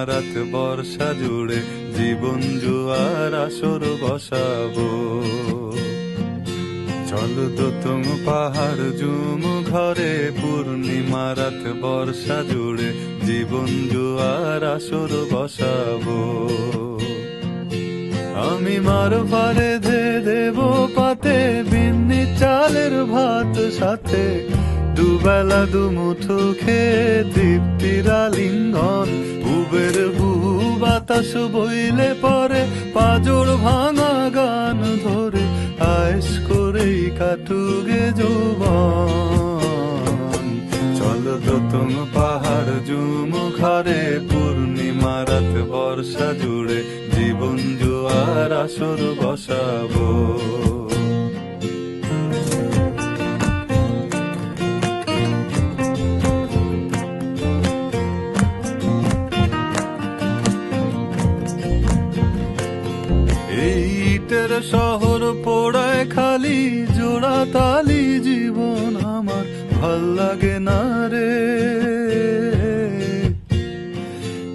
রাত বর্ষা জুড়ে জীবন জুয়ার আসর বসাবো। চলো দোতম পাহাড় জুম ঘরে পূর্ণিমা রাত বর্ষা জুড়ে জীবন জুয়ার আসর বসাবো। আমি মার ভারে ধে দেব পাতে বিন্নি চালের ভাত সাথে, দুবেলা দুমুঠো খেয়ে তৃপ্তির আলিঙ্গন। উবের বুহু বাতাস বইলে পরে পাজর ভাঙা গান ধরে আয়েশ করেই কাটুগে যৌবন। চলো দোতম পাহাড় জুম ঘরে পূর্ণিমা রাত বর্ষা জুড়ে জীবন জুয়ার আসর বসাবো। ইটের শহর পোড়ায় খালি জোড়া তালি জীবন আমার ভাল লাগে না রে।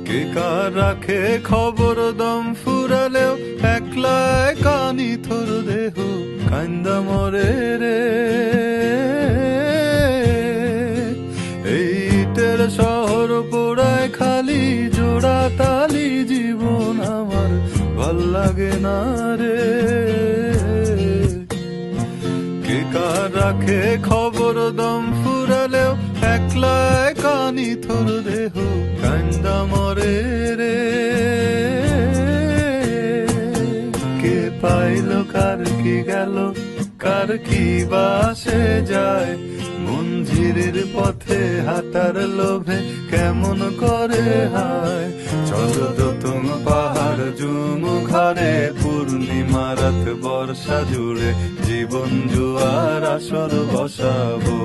কে কার রাখে খবর দম ফুরালেও একলা কানি থর দেহ কান্দা মরে রে। ইটের শহর পোড়ায় খালি জোড়া তালি জীবন আমার ভাল লাগে না রে। কে কার রাখে খবর দম ফুরালেও একলা কানি থর দেহ কান্দা মরে রে। কে পাইল কার কি গেল কার কি বাসে যায়, মঞ্জিরের পথে হাঁটার লোভে কেমন করে হায়। চলো দোতম পাহাড় জুম ঘরে পূর্ণিমা রাত বর্ষা জুড়ে জীবন জুয়ার আসর বসাবো।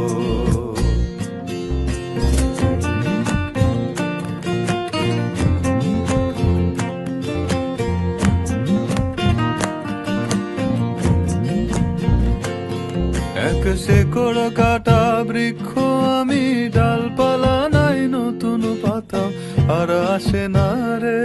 এক শেকড় কাটা বৃক্ষ আমি, ডালপালা নাই নতুন পাতা আর আসে না রে।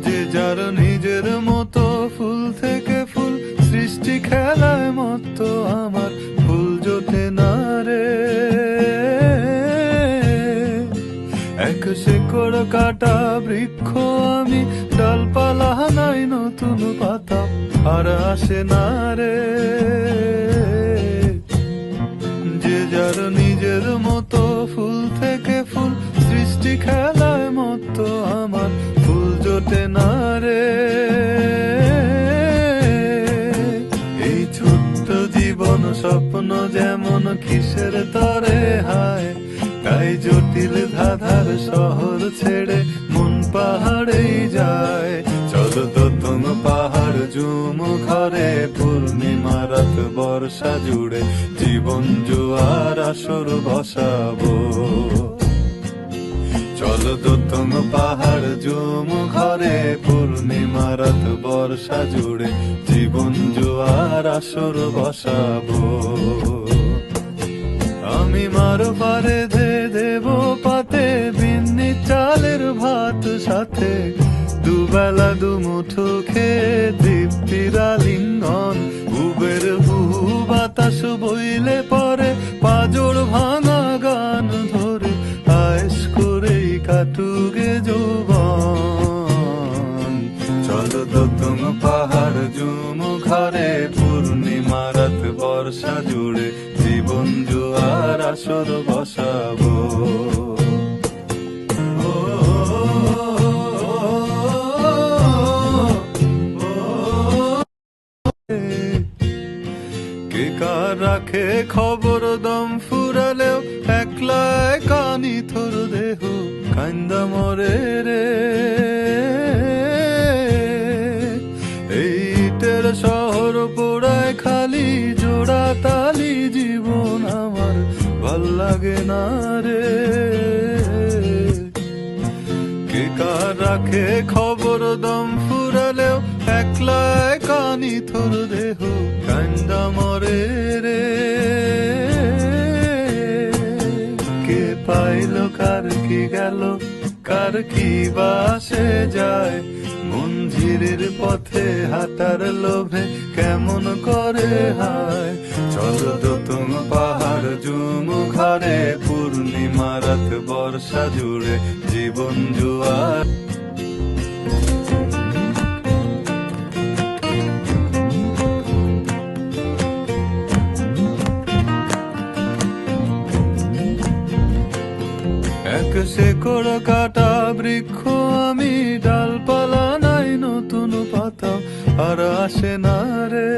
যে যার নিজের মতো ফুল থেকে ফুল সৃষ্টি খেলায় মতো আমার ফুল জোটে না রে। এক শেকড় কাটা বৃক্ষ আমি, ডালপালা নাই নতুন পাতা আর আসে না রে। যে যার নিজের মতো ফুল থেকে ফুল সৃষ্টি খেলায় মতো আমার ফুল জোটে না রে। এই ছোট্ট জীবন স্বপ্ন যেমন কিসের তরে হায়, তাই জটিল ধাঁধার শহর ছেড়ে মন পাহাড়েই যায়। চলো দোতম পাহাড় জুম ঘরে পূর্ণিমা রাত বর্ষা জুড়ে জীবন জুয়ার আসর বসাবো। চলো দোতম পাহাড় জুম ঘরে পূর্ণিমা রাত বর্ষা জুড়ে জীবন জুয়ার আসর বসাবো। আমি মার পারে ধে দেব পাতে বিন্নি চালের ভাত সাথে, দুবেলা দুমুঠো খেয়ে তৃপ্তির আলিঙ্গন। উবের বুহু বাতাস বইলে পরে পাজর ভাঙা গান ধরে আয়েশ করেই কাটুগে যৌবন। চলো দোতম পাহাড় জুম ঘরে পূর্ণিমা রাত বর্ষা জুড়ে জীবন জুয়ার আসর বসাবো। কে কার রাখে খবর দম ফুরালেও একলা কানি থর দেহ কান্দা মরে রে। ইটের শহর পোড়ায় খালি জোড়া তালি জীবন আমার ভাল লাগে না রে। কে কার রাখে খবর দম ফুরালেও একলা কানি থর দেহ কান্দা মরে রে। কে পায় আইলো কার কি গেল, কার কি বাসে যায়, মন ঝিরির পথে হাঁটার লোভে কেমন করে হায়। চলো দোতম পাহাড় জুমু ঘরে, পূর্ণিমা রাত বর্ষা জুড়ে জীবন জুয়ার। এক শেকড় কাটা বৃক্ষ আমি, ডালপালা নাই নতুন পাতা আর আসে না রে।